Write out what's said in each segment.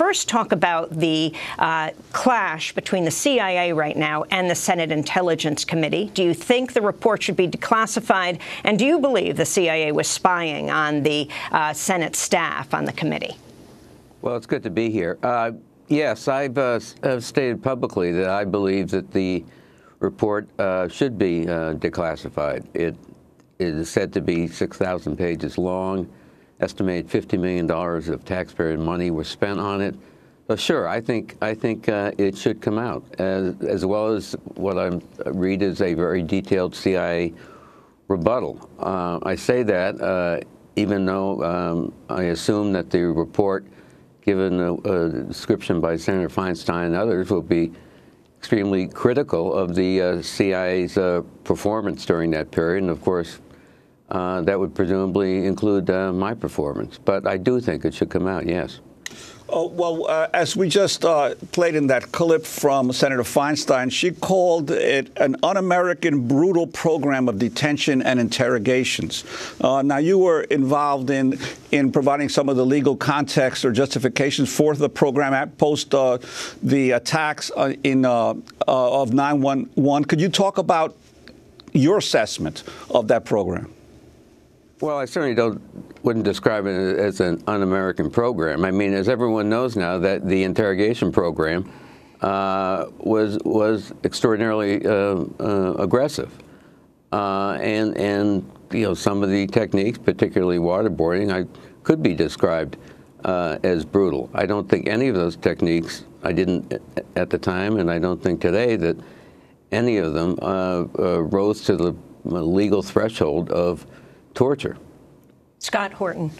first talk about the clash between the CIA right now and the Senate Intelligence Committee. Do you think the report should be declassified? And do you believe the CIA was spying on the Senate staff on the committee? Well, it's good to be here. Yes, I've stated publicly that I believe that the report should be declassified. It is said to be 6,000 pages long. Estimated $50 million of taxpayer money was spent on it. So sure, I think it should come out, as well as what I read is a very detailed CIA rebuttal. I say that even though I assume that the report, given a description by Senator Feinstein and others, will be extremely critical of the CIA's performance during that period, and of course, that would presumably include my performance. But I do think it should come out, yes. As we just played in that clip from Senator Feinstein, she called it an un-American, brutal program of detention and interrogations. Now, you were involved in providing some of the legal context or justifications for the program post the attacks of 9/11. Could you talk about your assessment of that program? Well, I certainly wouldn't describe it as an un-American program. I mean, as everyone knows now, that the interrogation program was extraordinarily aggressive, and you know, some of the techniques, particularly waterboarding, could be described as brutal. I don't think any of those techniques, I didn't at the time, and I don't think today that any of them rose to the legal threshold of torture. Scott Horton.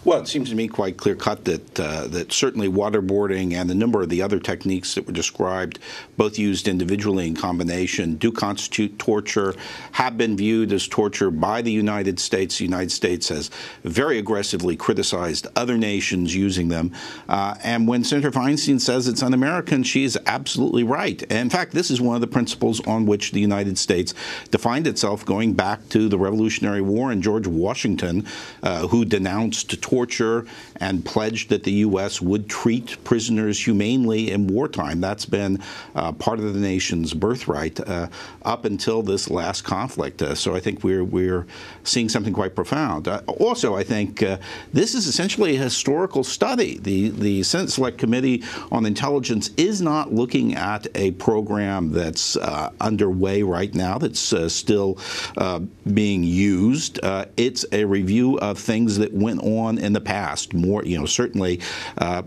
Well, it seems to me quite clear-cut that certainly waterboarding and a number of the other techniques that were described, both used individually in combination, do constitute torture, have been viewed as torture by the United States. The United States has very aggressively criticized other nations using them. And when Senator Feinstein says it's un-American, she is absolutely right. And in fact, this is one of the principles on which the United States defined itself going back to the Revolutionary War and George Washington, who denounced torture and pledged that the U.S. would treat prisoners humanely in wartime. That's been part of the nation's birthright up until this last conflict. So I think we're seeing something quite profound. Also, I think this is essentially a historical study. The Senate Select Committee on Intelligence is not looking at a program that's underway right now, that's still being used. It's a review of things that went on in the past. More, certainly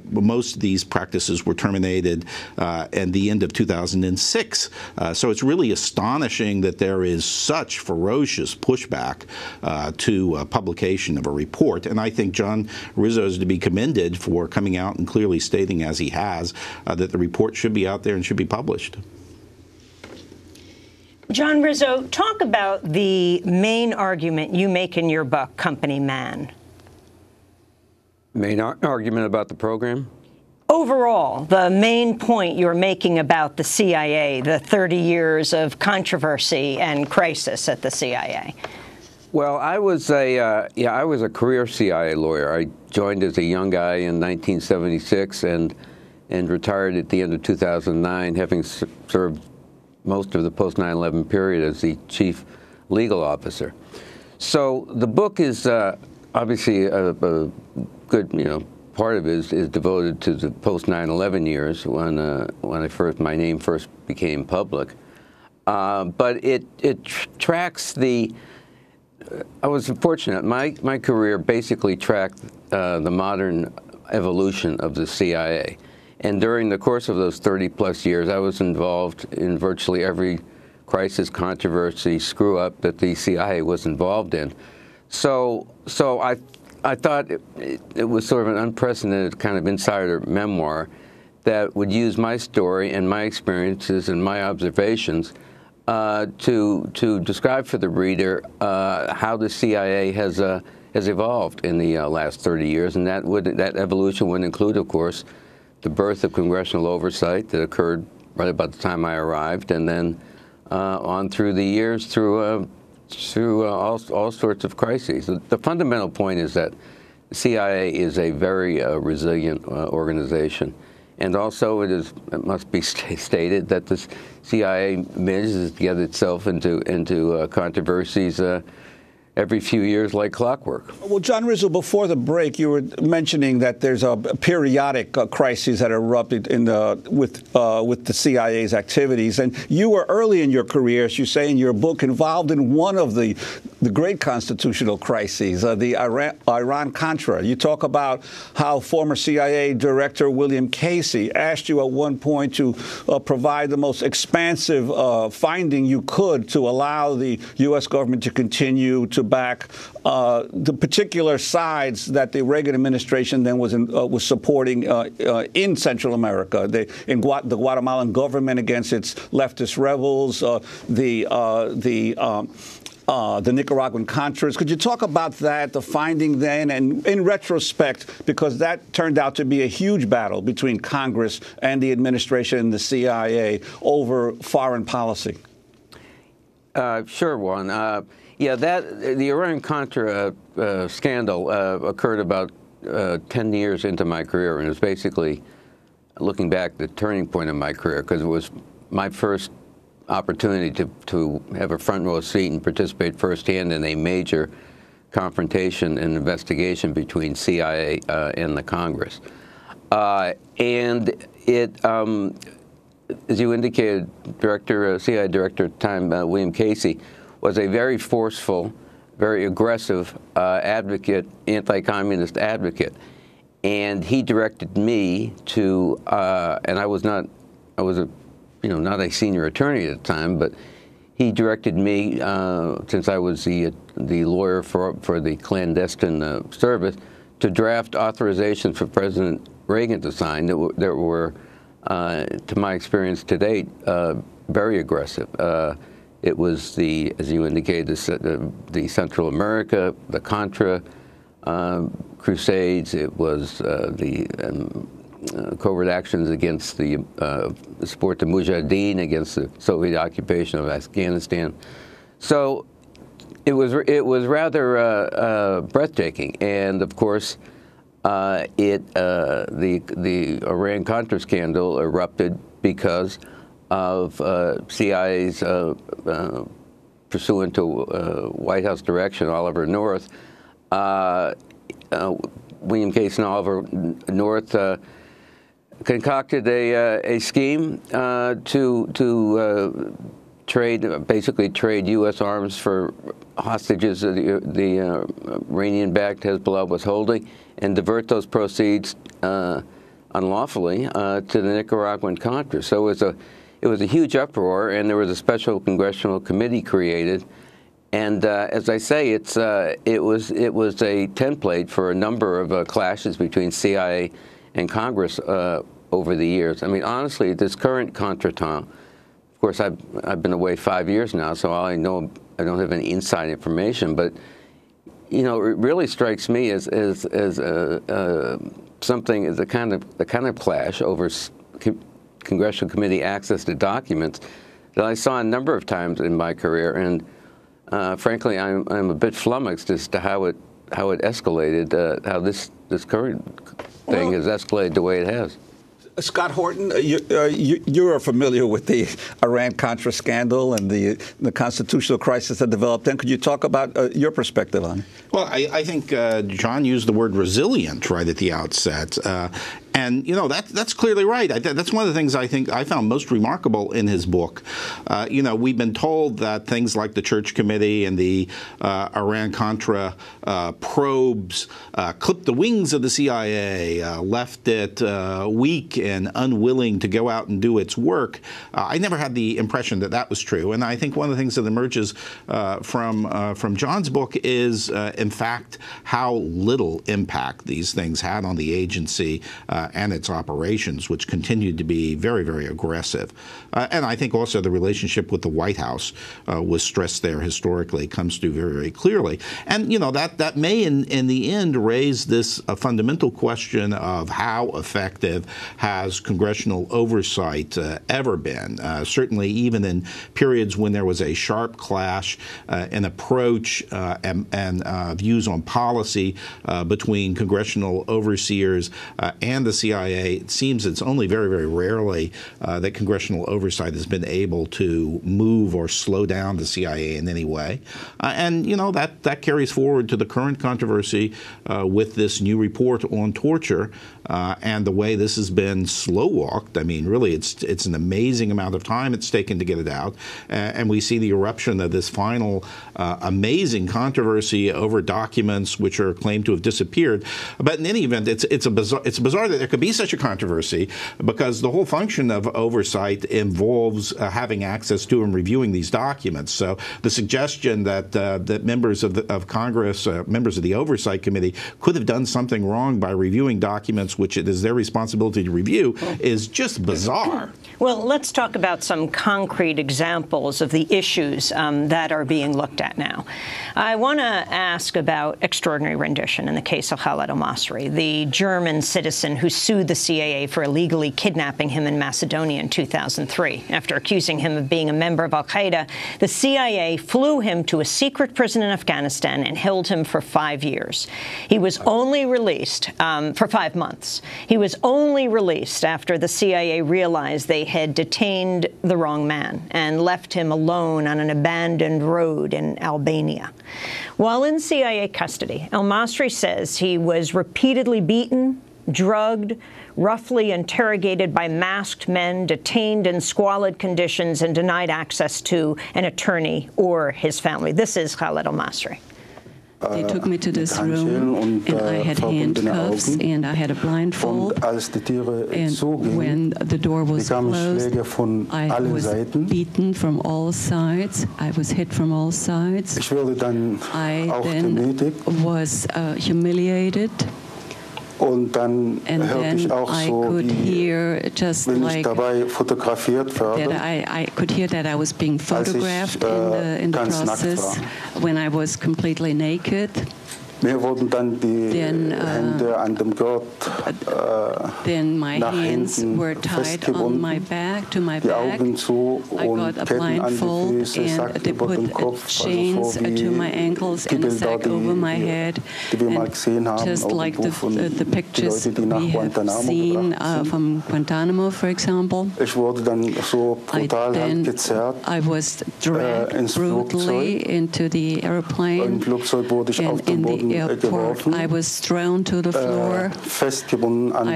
most of these practices were terminated at the end of 2006. So it's really astonishing that there is such ferocious pushback to publication of a report. And I think John Rizzo is to be commended for coming out and clearly stating, as he has, that the report should be out there and should be published. John Rizzo, talk about the main argument you make in your book, Company Man. Main argument about the program? Overall, the main point you're making about the CIA, the 30 years of controversy and crisis at the CIA. Well, I was a career CIA lawyer. I joined as a young guy in 1976 and retired at the end of 2009, having served most of the post 9/11 period as the chief legal officer. So the book is obviously a good, part of it is devoted to the post 9/11 years when my name first became public. But it tracks the. I was fortunate. My career basically tracked the modern evolution of the CIA, and during the course of those 30+ years, I was involved in virtually every crisis, controversy, screw-up that the CIA was involved in. So I thought it was sort of an unprecedented kind of insider memoir that would use my story and my experiences and my observations to describe for the reader how the CIA has evolved in the last 30 years, and that evolution would include, of course, the birth of congressional oversight that occurred right about the time I arrived, and then on through the years through all sorts of crises. The fundamental point is that CIA is a very resilient organization. And also, it must be stated that the CIA manages to get itself into controversies every few years like clockwork. Well, John Rizzo, before the break, you were mentioning that there's a periodic crises that erupted with the CIA's activities. And you were early in your career, as you say in your book, involved in one of the great constitutional crises, the Iran-Contra. You talk about how former CIA Director William Casey asked you at one point to provide the most expansive finding you could to allow the U.S. government to continue to back the particular sides that the Reagan administration then was supporting in Central America, the Guatemalan government against its leftist rebels, the Nicaraguan Contras. Could you talk about that, the finding then, and in retrospect, because that turned out to be a huge battle between Congress and the administration and the CIA over foreign policy? Sure, Juan. Yeah, the Iran-Contra scandal occurred about 10 years into my career, and it was basically, looking back, the turning point of my career, because it was my first opportunity to have a front row seat and participate firsthand in a major confrontation and investigation between CIA and the Congress. And it, as you indicated, CIA Director at the time, William Casey, was a very forceful, very aggressive advocate, anti-communist advocate. And he directed me to, and I was not a senior attorney at the time, but he directed me, since I was the lawyer for the clandestine service, to draft authorizations for President Reagan to sign that were to my experience to date, very aggressive. It was as you indicated, the Central America, the Contra Crusades. It was the covert actions against the support to Mujahideen, against the Soviet occupation of Afghanistan. So it was rather breathtaking, and of course, the Iran-Contra scandal erupted because of CIA's pursuant to White House direction, Oliver North, William Casey and Oliver North concocted a scheme to basically trade U.S. arms for hostages the Iranian-backed Hezbollah was holding, and divert those proceeds unlawfully to the Nicaraguan Contras. So it was a huge uproar, and there was a special congressional committee created. And as I say, it was a template for a number of clashes between CIA and Congress over the years. I mean, honestly, this current contretemps, of course, I've been away 5 years now, so all I know, I don't have any inside information. But it really strikes me as something, as the kind of clash over congressional committee access to documents that I saw a number of times in my career, and frankly, I'm a bit flummoxed as to how it escalated, how this current thing has escalated the way it has. Scott Horton, you are familiar with the Iran-Contra scandal and the constitutional crisis that developed then. Could you talk about your perspective on it? Well, I think John used the word resilient right at the outset. And, that's clearly right. That's one of the things I think I found most remarkable in his book. We've been told that things like the Church Committee and the Iran-Contra probes clipped the wings of the CIA, left it weak and unwilling to go out and do its work. I never had the impression that that was true. And I think one of the things that emerges from John's book is, in fact, how little impact these things had on the agency and its operations, which continued to be very, very aggressive. And I think also the relationship with the White House was stressed there historically, comes through very, very clearly. And, that may in the end raise this fundamental question of how effective has congressional oversight ever been. Certainly even in periods when there was a sharp clash in approach and views on policy between congressional overseers and the CIA, it seems it's only very, very rarely that congressional oversight has been able to move or slow down the CIA in any way. And, that carries forward to the current controversy with this new report on torture and the way this has been slow-walked. I mean, really, it's an amazing amount of time it's taken to get it out. And we see the eruption of this final amazing controversy over documents which are claimed to have disappeared. But in any event, it's bizarre that there could be such a controversy, because the whole function of oversight involves having access to and reviewing these documents. So the suggestion that members of Congress, members of the Oversight Committee, could have done something wrong by reviewing documents which it is their responsibility to review is just bizarre. Well, let's talk about some concrete examples of the issues that are being looked at now. I want to ask about extraordinary rendition in the case of Khaled al-Masri, the German citizen who sued the CIA for illegally kidnapping him in Macedonia in 2003. After accusing him of being a member of al-Qaeda, the CIA flew him to a secret prison in Afghanistan and held him for 5 years. He was only released for 5 months. He was only released after the CIA realized they had detained the wrong man and left him alone on an abandoned road in Albania. While in CIA custody, al-Masri says he was repeatedly beaten, drugged, roughly interrogated by masked men, detained in squalid conditions, and denied access to an attorney or his family. This is Khaled al-Masri. They took me to this room, and I had handcuffs, and I had a blindfold. And when the door was closed, I was beaten from all sides. I was hit from all sides. I then was humiliated. And then I could hear just like that I could hear that I was being photographed in the process when I was completely naked. Then my hands were tied on my back, to my back. I got a blindfold, and they put chains to my ankles and a sack over my head. And just like the pictures we have seen from Guantanamo, for example, I was dragged brutally into the airplane, and in the airport, I was thrown to the floor. I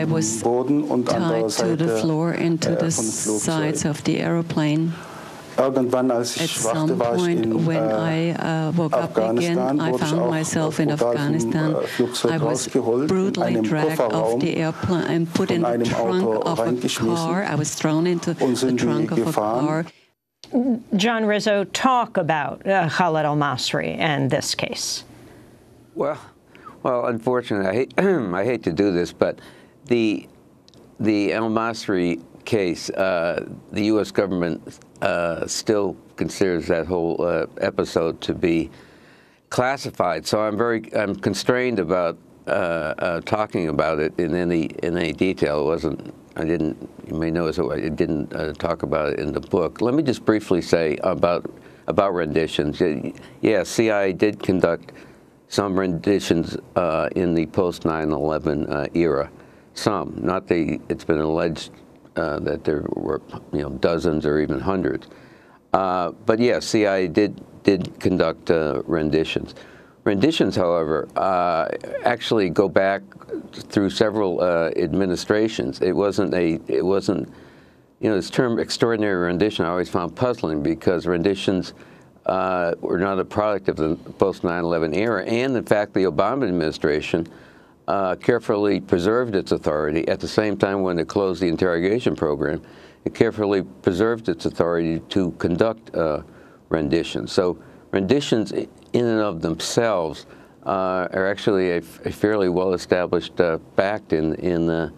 was tied to the floor and to the sides of the airplane. At some point, when I woke up again, I found myself in Afghanistan. I was brutally dragged off the airplane and put in the trunk of a car. I was thrown into the trunk of a car. John Rizzo, talk about Khaled al-Masri and this case. Well, unfortunately, I hate to do this, but the al-Masri case, the U.S. government still considers that whole episode to be classified. So I'm constrained about talking about it in any detail. You may notice I didn't talk about it in the book. Let me just briefly say about renditions. Yeah, CIA did conduct some renditions in the post-9/11 era. Some, not the. It's been alleged that there were dozens or even hundreds. But yes, CIA did conduct renditions. Renditions, however, actually go back through several administrations. It wasn't this term extraordinary rendition I always found puzzling, because renditions were not a product of the post-9/11 era, and in fact the Obama administration carefully preserved its authority. At the same time, when it closed the interrogation program, it carefully preserved its authority to conduct renditions. So renditions in and of themselves are actually a fairly well-established fact in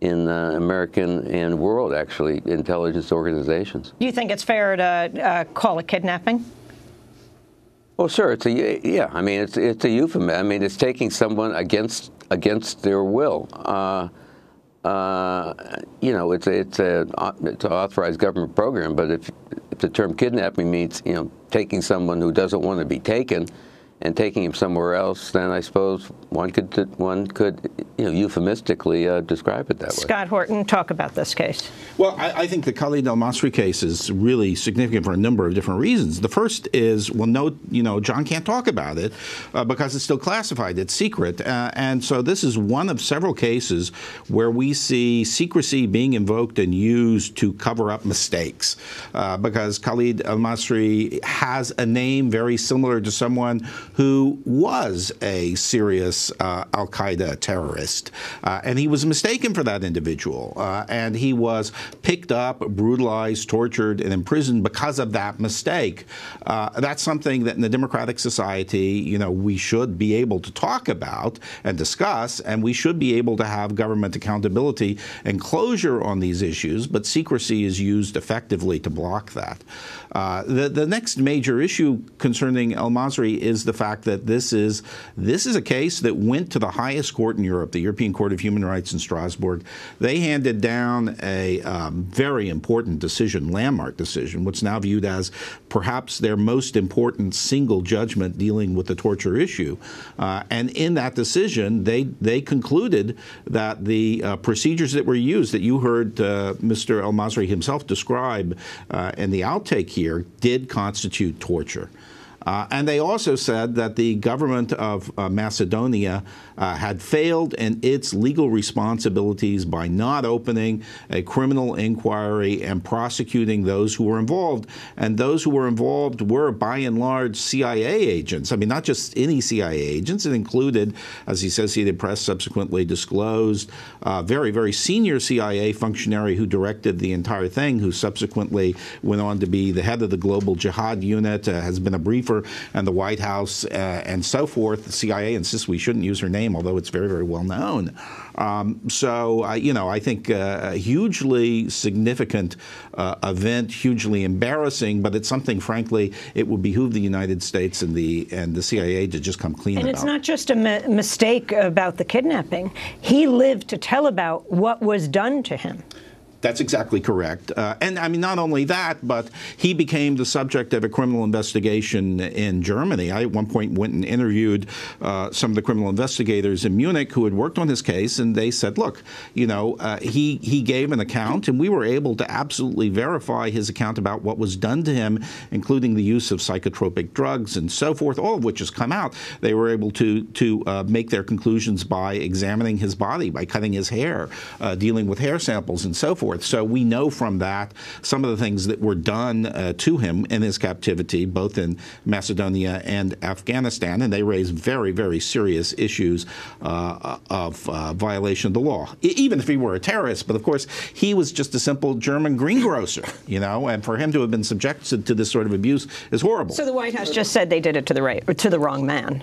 American and world, actually, intelligence organizations. Do you think it's fair to call it kidnapping? Well, sure. Yeah. I mean, it's a euphemism. I mean, it's taking someone against their will. You know, it's an authorized government program. But if the term kidnapping means, you know, taking someone who doesn't want to be taken and taking him somewhere else, then I suppose one could you know, euphemistically describe it that way. Scott Horton, talk about this case. Well, I think the Khalid al-Masri case is really significant for a number of different reasons. The first is, well, no, you know, John can't talk about it because it's still classified. It's secret. And so this is one of several cases where we see secrecy being invoked and used to cover up mistakes because Khalid al-Masri has a name very similar to someone who was a serious al-Qaeda terrorist. And he was mistaken for that individual. And he was picked up, brutalized, tortured, and imprisoned because of that mistake. That's something that in a democratic society, you know, we should be able to talk about and discuss, and we should be able to have government accountability and closure on these issues, but secrecy is used effectively to block that. The next major issue concerning al-Masri is the fact that this is a case that went to the highest court in Europe, the European Court of Human Rights in Strasbourg. They handed down a very important decision, landmark decision, what's now viewed as perhaps their most important single judgment dealing with the torture issue. And in that decision, they concluded that the procedures that were used, that you heard Mr. al-Masri himself describe in the outtake here, did constitute torture. And they also said that the government of Macedonia had failed in its legal responsibilities by not opening a criminal inquiry and prosecuting those who were involved. And those who were involved were, by and large, CIA agents. I mean, not just any CIA agents. It included, as the Associated Press subsequently disclosed, a very, very senior CIA functionary who directed the entire thing, who subsequently went on to be the head of the Global Jihad Unit, has been a briefer and the White House and so forth. The CIA insists we shouldn't use her name, although it's very, very well known. You know, I think a hugely significant event, hugely embarrassing, but it's something, frankly, it would behoove the United States and the CIA to just come clean about. And it's not just a mistake about the kidnapping. He lived to tell about what was done to him. That's exactly correct. And I mean, not only that, but he became the subject of a criminal investigation in Germany. I at one point went and interviewed some of the criminal investigators in Munich who had worked on his case, and they said, look, you know, he gave an account, and we were able to absolutely verify his account about what was done to him, including the use of psychotropic drugs and so forth, all of which has come out. They were able to make their conclusions by examining his body, by cutting his hair, dealing with hair samples and so forth. So we know from that some of the things that were done to him in his captivity, both in Macedonia and Afghanistan, and they raised very, very serious issues of violation of the law, even if he were a terrorist. But of course, he was just a simple German greengrocer, you know, and for him to have been subjected to this sort of abuse is horrible. So the White House just said they did it to the wrong man.